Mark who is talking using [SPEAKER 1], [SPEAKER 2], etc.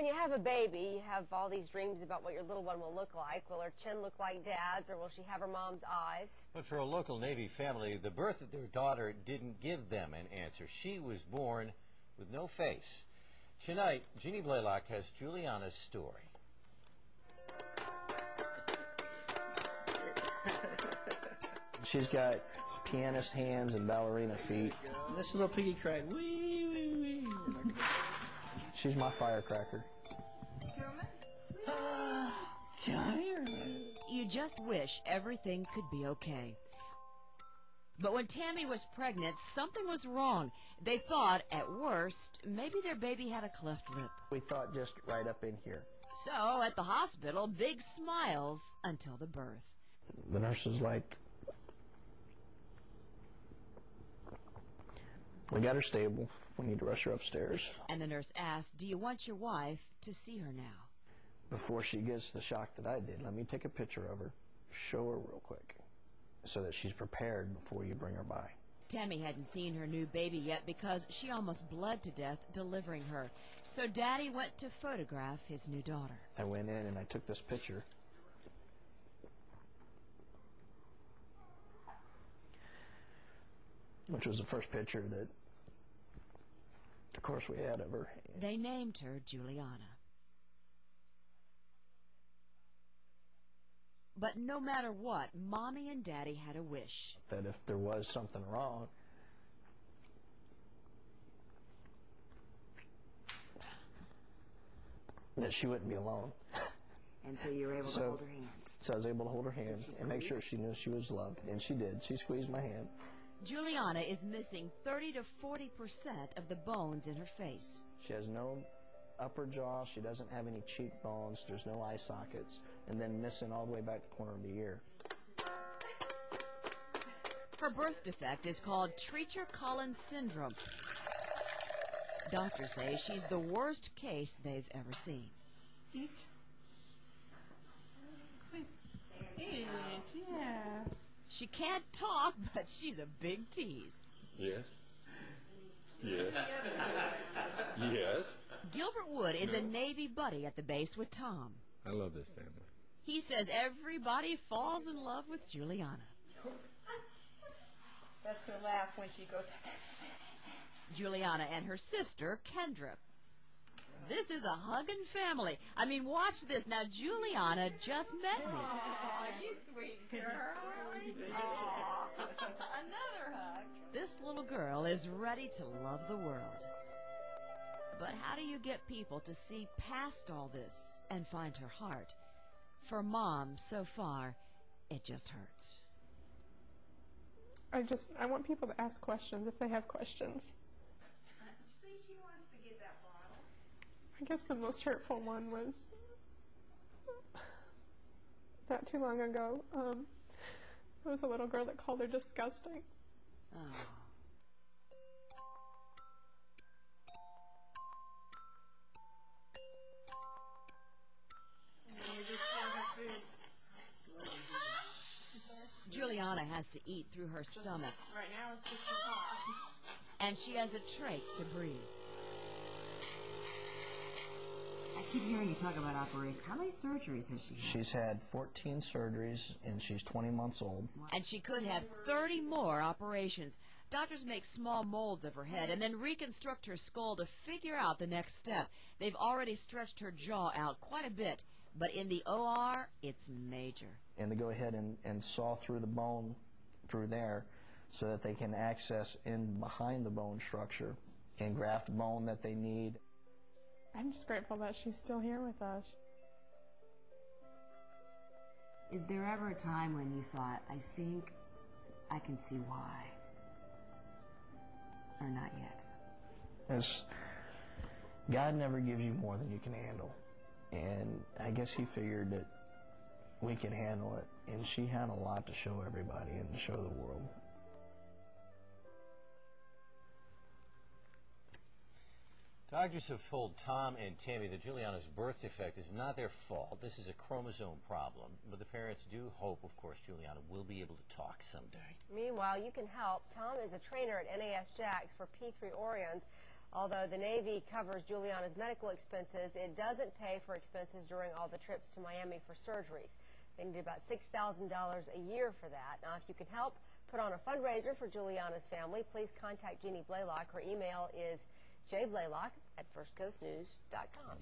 [SPEAKER 1] when you have a baby, you have all these dreams about what your little one will look like. Will her chin look like Dad's, or will she have her mom's eyes?
[SPEAKER 2] But for a local Navy family, the birth of their daughter didn't give them an answer. She was born with no face. Tonight, Jeannie Blaylock has Juliana's story.
[SPEAKER 3] She's got pianist hands and ballerina feet.
[SPEAKER 4] This little piggy cried, wee, wee, wee.
[SPEAKER 3] She's my firecracker.
[SPEAKER 4] Come here.
[SPEAKER 5] You just wish everything could be okay. But when Tammy was pregnant, something was wrong. They thought, at worst, maybe their baby had a cleft lip.
[SPEAKER 3] We thought just right up in here.
[SPEAKER 5] So, at the hospital, big smiles until the birth.
[SPEAKER 3] The nurse was like, we got her stable. We need to rush her upstairs.
[SPEAKER 5] And the nurse asked, do you want your wife to see her now?
[SPEAKER 3] Before she gets the shock that I did, let me take a picture of her, show her real quick, so that she's prepared before you bring her by.
[SPEAKER 5] Tammy hadn't seen her new baby yet because she almost bled to death delivering her. So Daddy went to photograph his new daughter.
[SPEAKER 3] I went in and I took this picture. Which was the first picture that, of course, we had of her.
[SPEAKER 5] They named her Juliana. But no matter what, Mommy and Daddy had a wish.
[SPEAKER 3] That if there was something wrong, that she wouldn't be alone.
[SPEAKER 6] And so you were able to hold her hand.
[SPEAKER 3] So I was able to hold her hand and make sure she knew she was loved. And she did. She squeezed my hand.
[SPEAKER 5] Juliana is missing 30 to 40% of the bones in her face.
[SPEAKER 3] She has no upper jaw. She doesn't have any cheekbones. There's no eye sockets. And then missing all the way back to the corner of the ear.
[SPEAKER 5] Her birth defect is called Treacher-Collins syndrome. Doctors say she's the worst case they've ever seen.
[SPEAKER 7] Eat. Please. Eat, yes.
[SPEAKER 5] She can't talk, but she's a big tease.
[SPEAKER 8] Yes. Yes. Yes.
[SPEAKER 5] Gilbert Wood is a Navy buddy at the base with Tom.
[SPEAKER 8] I love this family.
[SPEAKER 5] He says everybody falls in love with Juliana.
[SPEAKER 7] That's her laugh when she goes.
[SPEAKER 5] Juliana and her sister, Kendra. This is a hugging family. I mean, watch this. Now, Juliana just met me.
[SPEAKER 7] Aw, you sweet girl. Another hug.
[SPEAKER 5] This little girl is ready to love the world. But how do you get people to see past all this and find her heart? For Mom, so far, it just hurts.
[SPEAKER 9] I want people to ask questions if they have questions.
[SPEAKER 7] See, she wants to get that bottle.
[SPEAKER 9] I guess the most hurtful one was not too long ago. There was a little girl that called her disgusting.
[SPEAKER 5] Oh. Juliana has to eat through her stomach.
[SPEAKER 7] Right now it's just a hot.
[SPEAKER 5] And she has a trach to breathe.
[SPEAKER 6] I keep hearing you talk about operations. How many surgeries has she had?
[SPEAKER 3] She's had 14 surgeries, and she's 20 months old.
[SPEAKER 5] And she could have 30 more operations. Doctors make small molds of her head and then reconstruct her skull to figure out the next step. They've already stretched her jaw out quite a bit, but in the OR, it's major.
[SPEAKER 3] And they go ahead and saw through the bone through there so that they can access in behind the bone structure and graft bone that they need.
[SPEAKER 9] I'm just grateful that she's still here with us.
[SPEAKER 6] Is there ever a time when you thought, I think I can see why? Or not yet?
[SPEAKER 3] As God never gives you more than you can handle. And I guess he figured that we could handle it. And she had a lot to show everybody and to show the world.
[SPEAKER 2] Doctors have told Tom and Tammy that Juliana's birth defect is not their fault. This is a chromosome problem. But the parents do hope, of course, Juliana will be able to talk someday.
[SPEAKER 1] Meanwhile, you can help. Tom is a trainer at NAS Jacks for P3 Orions. Although the Navy covers Juliana's medical expenses, it doesn't pay for expenses during all the trips to Miami for surgeries. They need about $6,000 a year for that. Now, if you can help put on a fundraiser for Juliana's family, please contact Jeannie Blaylock. Her email is jblaylock@firstcoastnews.com.